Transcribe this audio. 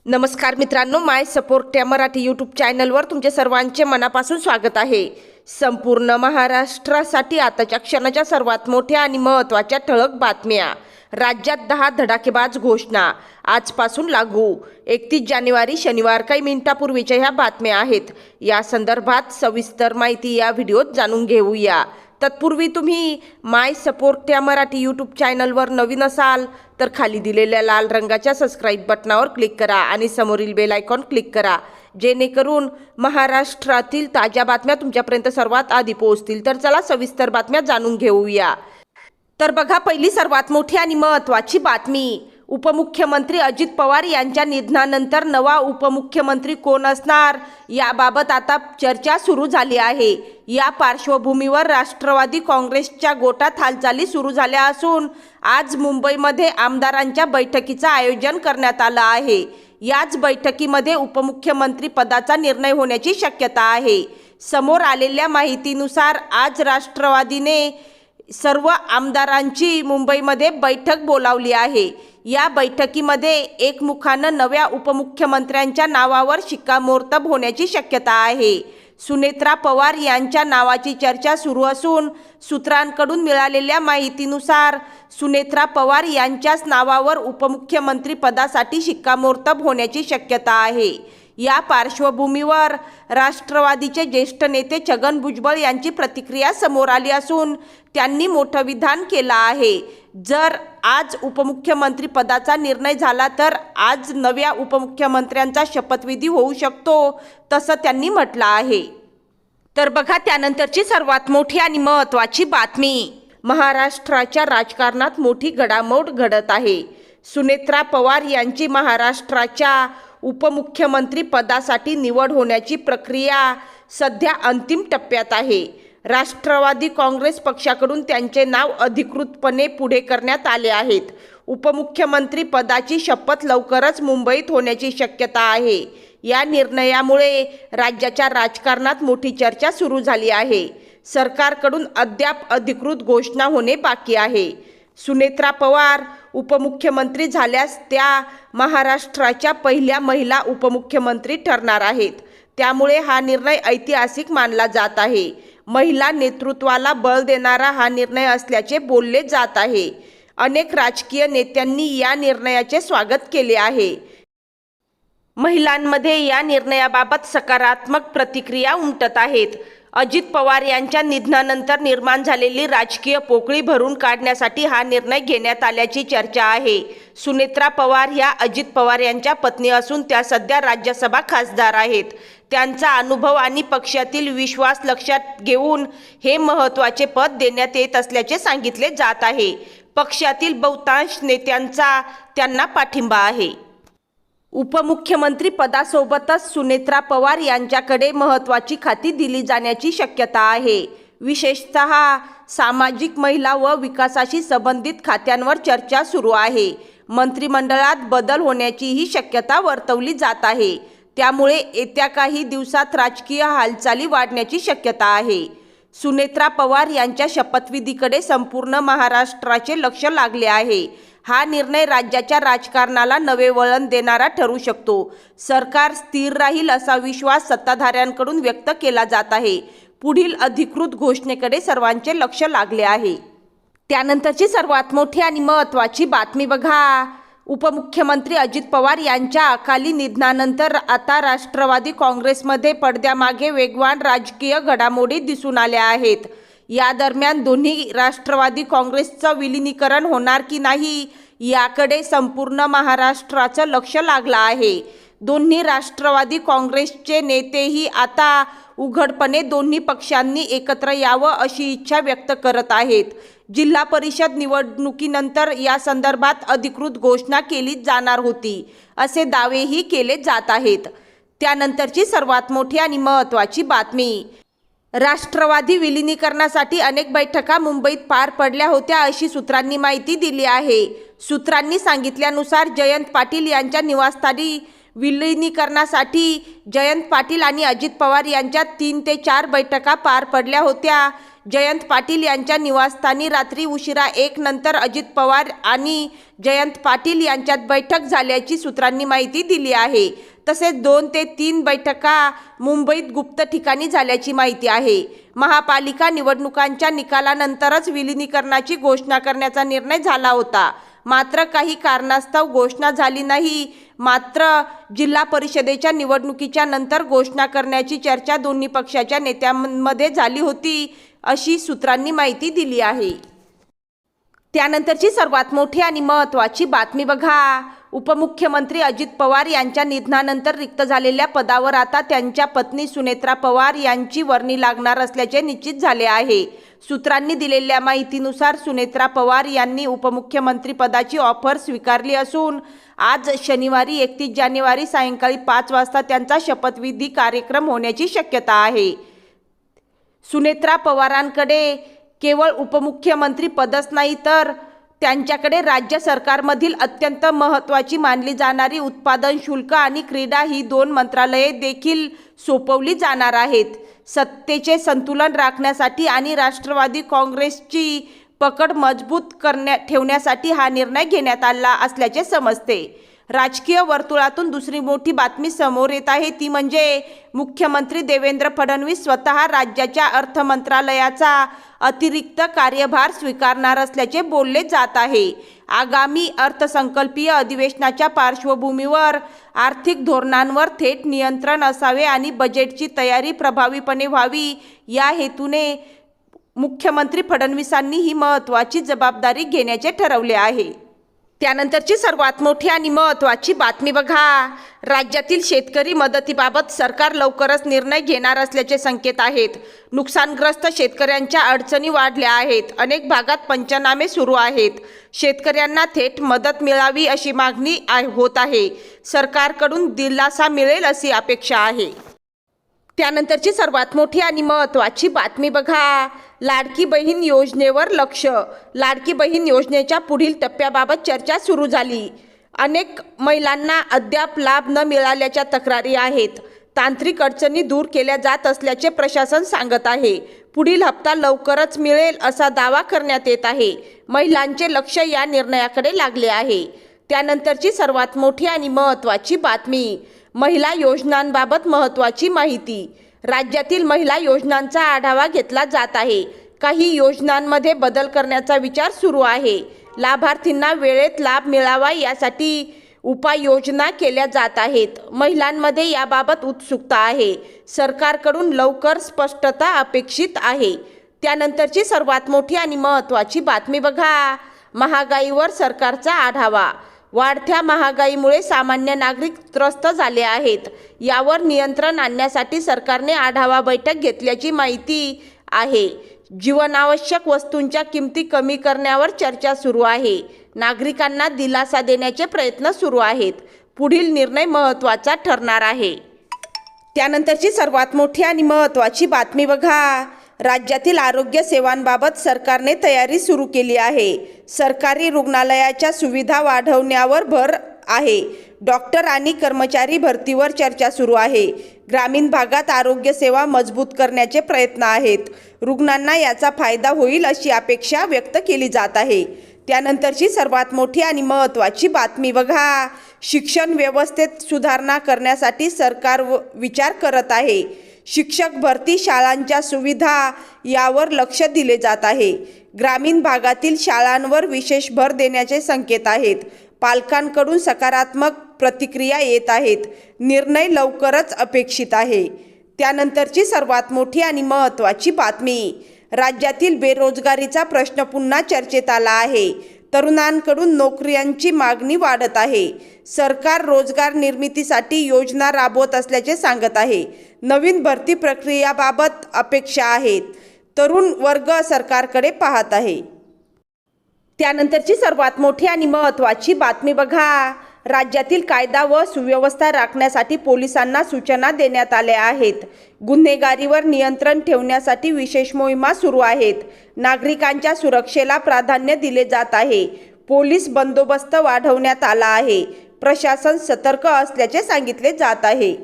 नमस्कार मित्रांनो, माय सपोर्ट या मराठी यूट्यूब चॅनलवर तुमचे सर्वांचे मनापासून स्वागत आहे। संपूर्ण महाराष्ट्रासाठी आताच्या क्षणाच्या सर्वात मोठ्या आणि महत्त्वाच्या ठळक बातम्या। राज्यात 10 धडाकेबाज घोषणा आजपासून लागू। 31 जानेवारी शनिवार काही मिनिटापूर्वीच्या ह्या बातम्या आहेत। या संदर्भात सविस्तर माहिती या व्हिडिओत जाणून घेऊया। तत्पूर्वी तुम्ही माय सपोर्ट या मराठी यूट्यूब चॅनलवर नवीन असाल तर खाली दिलेल्या लाल रंगाच्या सबस्क्राईब बटनावर क्लिक करा आणि समोरील बेल आयकॉन क्लिक करा, जेणेकरून महाराष्ट्रातील ताज्या बातम्या तुमच्यापर्यंत सर्वात आधी पोहोचतील। तर चला सविस्तर बातम्या जाणून घेऊया। तर बघा, पहिली सर्वात मोठी आणि महत्त्वाची बातमी। उपमुख्यमंत्री अजित पवार यांच्या निधनानंतर नवा उपमुख्यमंत्री कोण असणार याबाबत आता चर्चा सुरू झाली आहे। या पार्श्वभूमीवर राष्ट्रवादी काँग्रेसच्या गोटात हालचाली सुरू झाल्या असून आज मुंबईमध्ये आमदारांच्या बैठकीचं आयोजन करण्यात आलं आहे। याच बैठकीमध्ये उपमुख्यमंत्री पदाचा निर्णय होण्याची शक्यता आहे। समोर आलेल्या माहितीनुसार आज राष्ट्रवादीने सर्व आमदारांची मुंबईमध्ये बैठक बोलावली आहे। या बैठकीमध्ये एकमुखानं नव्या उपमुख्यमंत्र्यांच्या नावावर शिक्कामोर्तब होण्याची शक्यता आहे। सुनेत्रा पवार यांच्या नावाची चर्चा सुरू असून सूत्रांकडून मिळालेल्या माहितीनुसार सुनेत्रा पवार यांच्याच नावावर उपमुख्यमंत्री पदासाठी शिक्कामोर्तब होण्याची शक्यता आहे। या पार्श्वभूमीवर राष्ट्रवादीचे ज्येष्ठ नेते छगन भुजबळ यांची प्रतिक्रिया समोर आली असून त्यांनी मोठं विधान केलं आहे। जर आज उपमुख्यमंत्री पदाचा निर्णय झाला तर आज नव्या उपमुख्यमंत्र्यांचा शपथविधी होऊ शकतो, तसं त्यांनी म्हटलं आहे। तर बघा, त्यानंतरची सर्वात मोठी आणि महत्त्वाची बातमी। महाराष्ट्राच्या राजकारणात मोठी घडामोड घडत आहे। सुनेत्रा पवार यांची महाराष्ट्राच्या उपमुख्यमंत्री पदासाठी निवड होण्याची प्रक्रिया सध्या अंतिम टप्प्यात आहे। राष्ट्रवादी काँग्रेस पक्षाकडून त्यांचे नाव अधिकृतपणे पुढे करण्यात आले आहेत। उपमुख्यमंत्री पदाची शपथ लवकरच मुंबईत होण्याची शक्यता आहे। या निर्णयामुळे राज्याच्या राजकारणात मोठी चर्चा सुरू झाली आहे। सरकारकडून अद्याप अधिकृत घोषणा होणे बाकी आहे। सुनेत्रा पवार उपमुख्यमंत्री झाल्यास त्या महाराष्ट्राच्या पहिल्या महिला उपमुख्यमंत्री ठरणार आहेत। त्यामुळे हा निर्णय ऐतिहासिक मानला जात आहे। महिला नेतृत्वाला बळ देणारा हा निर्णय असल्याचे बोलले जात आहे। अनेक राजकीय नेत्यांनी या निर्णयाचे स्वागत केले आहे। महिलांमध्ये या निर्णयाबाबत सकारात्मक प्रतिक्रिया उमटत आहेत। अजित पवार यांच्या निधनानंतर निर्माण झालेली राजकीय पोकळी भरून काढण्यासाठी हा निर्णय घेण्यात आल्याची चर्चा आहे। सुनेत्रा पवार ह्या अजित पवार यांच्या पत्नी असून त्या सध्या राज्यसभा खासदार आहेत। त्यांचा अनुभव आणि पक्षातील विश्वास लक्षात घेऊन हे महत्त्वाचे पद देण्यात येत असल्याचे सांगितले जात आहे। पक्षातील बहुतांश नेत्यांचा त्यांना पाठिंबा आहे। उपमुख्यमंत्री पदासोबतच सुनेत्रा पवार यांच्याकडे महत्त्वाची खाती दिली जाण्याची शक्यता आहे। विशेषतः सामाजिक, महिला व विकासाशी संबंधित खात्यांवर चर्चा सुरू आहे। मंत्रिमंडळात बदल होण्याचीही शक्यता वर्तवली जात आहे। त्यामुळे येत्या काही दिवसात राजकीय हालचाली वाढण्याची शक्यता आहे। सुनेत्रा पवार यांच्या शपथविधीकडे संपूर्ण महाराष्ट्राचे लक्ष लागले आहे। हा निर्णय राज्याच्या राजकारणाला नवे वळण देणारा ठरू शकतो। सरकार स्थिर राहील असा विश्वास सत्ताधाऱ्यांकडून व्यक्त केला जात आहे। पुढील अधिकृत घोषणेकडे सर्वांचे लक्ष लागले आहे। त्यानंतरची सर्वात मोठी आणि महत्त्वाची बातमी बघा। उपमुख्यमंत्री अजित पवार यांच्या अकाली निधनानंतर आता राष्ट्रवादी काँग्रेसमध्ये पडद्यामागे वेगवान राजकीय घडामोडी दिसून आल्या आहेत। या दरम्यान दोन्ही राष्ट्रवादी काँग्रेसचं विलिनीकरण होणार की नाही याकडे संपूर्ण महाराष्ट्राचं लक्ष लागलं आहे। दोन्ही राष्ट्रवादी काँग्रेसचे नेतेही आता उघडपणे दोन्ही पक्षांनी एकत्र यावं अशी इच्छा व्यक्त करत आहेत। जिल्हा परिषद निवडणुकीनंतर या संदर्भात अधिकृत घोषणा केली जाणार होती, असे दावेही केले जात आहेत। त्यानंतरची सर्वात मोठी आणि महत्त्वाची बातमी। राष्ट्रवादी विलिनीकरणासाठी अनेक बैठका मुंबईत पार पडल्या होत्या अशी सूत्रांनी माहिती दिली आहे। सूत्रांनी सांगितल्यानुसार जयंत पाटील यांच्या निवासस्थानी विलिनीकरणासाठी जयंत पाटील आणि अजित पवार यांच्यात 3 ते 4 बैठका पार पडल्या होत्या. जयंत पाटील यांच्या निवासस्थानी रात्री उशिरा 1 नंतर अजित पवार आणि जयंत पाटील यांच्यात बैठक झाल्याची सूत्रांनी माहिती दिली आहे. तसेच 2 ते 3 बैठका मुंबईत गुप्त ठिकाणी झाल्याची माहिती आहे. महापालिका निवडणुकांच्या निकालानंतरच विलिनीकरणाची घोषणा करण्याचा निर्णय झाला होता. मात्र काही कारणास्तव घोषणा झाली नाही. मात्र जिल्हा परिषदेच्या निवडणुकीच्या नंतर घोषणा करण्याची चर्चा दोन्ही पक्षाच्या नेत्यांमध्ये झाली होती, अशी सूत्रांनी माहिती दिली आहे. त्यानंतरची सर्वात मोठी आणि महत्त्वाची बातमी बघा. उपमुख्यमंत्री अजित पवार यांच्या निधनानंतर रिक्त झालेल्या पदावर आता त्यांच्या पत्नी सुनेत्रा पवार यांची वर्णी लागणार असल्याचे निश्चित झाले आहे. सूत्रांनी दिलेल्या माहितीनुसार सुनेत्रा पवार यांनी उपमुख्यमंत्री पदाची ऑफर स्वीकारली असून आज शनिवारी 31 जानेवारी सायंकाळी 5 वाजता त्यांचा शपथविधी कार्यक्रम होण्याची शक्यता आहे. सुनेत्रा पवारांकडे केवळ उपमुख्यमंत्री पदच नाही तर त्यांच्याकडे राज्य सरकारमधील अत्यंत महत्त्वाची मानली जाणारी उत्पादन शुल्क आणि क्रीडा ही 2 मंत्रालये देखील सोपवली जाणार आहेत. सत्तेचे संतुलन राखण्यासाठी आणि राष्ट्रवादी काँग्रेसची पकड मजबूत ठेवण्यासाठी हा निर्णय घेण्यात आला असल्याचे समजते. राजकीय वर्तुळातून दुसरी मोठी बातमी समोर येत आहे ती म्हणजे मुख्यमंत्री देवेंद्र फडणवीस स्वतः राज्याच्या अर्थ मंत्रालयाचा अतिरिक्त कार्यभार स्वीकारणार असल्याचे बोलले जात आहे. आगामी अर्थसंकल्पीय अधिवेशनाच्या पार्श्वभूमीवर आर्थिक धोरणांवर थेट नियंत्रण असावे आणि बजेटची तयारी प्रभावीपणे व्हावी या हेतूने मुख्यमंत्री फडणवीसांनी ही महत्त्वाची जबाबदारी घेण्याचे ठरवले आहे. त्यानंतरची सर्वात मोठी आणि महत्त्वाची बातमी बघा. राज्यातील शेतकरी मदतीबाबत सरकार लवकरच निर्णय घेणार असल्याचे संकेत आहेत. नुकसानग्रस्त शेतकऱ्यांच्या अडचणी वाढल्या आहेत. अनेक भागात पंचनामे सुरू आहेत. शेतकऱ्यांना थेट मदत मिळावी अशी मागणी होत आहे. सरकारकडून दिलासा मिळेल अशी अपेक्षा आहे. त्यानंतरची सर्वात मोठी आणि महत्त्वाची बातमी बघा. लाडकी बहीण योजनेवर लक्ष. लाडकी बहीण योजनेच्या पुढील टप्प्याबाबत चर्चा सुरू झाली. अनेक महिलांना अद्याप लाभ न मिळाल्याच्या तक्रारी आहेत. तांत्रिक अडचणी दूर केल्या जात असल्याचे प्रशासन सांगत आहे. पुढील हप्ता लवकरच मिळेल असा दावा करण्यात येत आहे. महिलांचे लक्ष या निर्णयाकडे लागले आहे. त्यानंतरची सर्वात मोठी आणि महत्त्वाची बातमी. महिला योजनांबाबत महत्त्वाची माहिती. राज्यातील महिला योजनांचा आढावा घेतला जात आहे. काही योजनांमध्ये बदल करण्याचा विचार सुरू आहे. लाभार्थींना वेळेत लाभ मिळावा यासाठी उपाययोजना केल्या जात आहेत. महिलांमध्ये याबाबत उत्सुकता आहे. सरकारकडून लवकर स्पष्टता अपेक्षित आहे. त्यानंतरची सर्वात मोठी आणि महत्त्वाची बातमी बघा. महागाईवर सरकारचा आढावा. वाढत्या महागाईमुळे सामान्य नागरिक त्रस्त झाले आहेत. यावर नियंत्रण आणण्यासाठी सरकारने आढावा बैठक घेतल्याची माहिती आहे. जीवनावश्यक वस्तूंच्या किमती कमी करण्यावर चर्चा सुरू आहे. नागरिकांना दिलासा देण्याचे प्रयत्न सुरू आहेत. पुढील निर्णय महत्त्वाचा ठरणार आहे. त्यानंतरची सर्वात मोठी आणि महत्त्वाची बातमी बघा. राज्यातील आरोग्य सेवांबाबत सरकारने तयारी सुरू केली आहे. सरकारी रुग्णालयाच्या सुविधा वाढवण्यावर भर आहे. डॉक्टर आणि कर्मचारी भरतीवर चर्चा सुरू आहे. ग्रामीण भागात आरोग्य सेवा मजबूत करण्याचे प्रयत्न आहेत. रुग्णांना याचा फायदा होईल अशी अपेक्षा व्यक्त केली जात आहे. त्यानंतरची सर्वात मोठी आणि महत्त्वाची बातमी बघा. शिक्षण व्यवस्थेत सुधारणा करण्यासाठी सरकार विचार करत आहे. शिक्षक भरती, शाळांच्या सुविधा यावर लक्ष दिले जात आहे. ग्रामीण भागातील शाळांवर विशेष भर देण्याचे संकेत आहेत. पालकांकडून सकारात्मक प्रतिक्रिया येत आहेत. निर्णय लवकरच अपेक्षित आहे. त्यानंतरची सर्वात मोठी आणि महत्त्वाची बातमी. राज्यातील बेरोजगारीचा प्रश्न पुन्हा चर्चेत आला आहे. तरुणांकडून नोकऱ्यांची मागणी वाढत आहे. सरकार रोजगार निर्मितीसाठी योजना राबवत असल्याचे सांगत आहे. नवीन भरती प्रक्रियाबाबत अपेक्षा आहेत. तरुण वर्ग सरकारकडे पाहत आहे. त्यानंतरची सर्वात मोठी आणि महत्त्वाची बातमी बघा. राज्यातील कायदा व सुव्यवस्था राखण्यासाठी पोलिसांना सूचना देण्यात आल्या आहेत. गुन्हेगारीवर नियंत्रण ठेवण्यासाठी विशेष मोहिमा सुरू आहेत. नागरिकांच्या सुरक्षेला प्राधान्य दिले जात आहे. पोलीस बंदोबस्त वाढवण्यात आला आहे. प्रशासन सतर्क असल्याचे सांगितले जात आहे.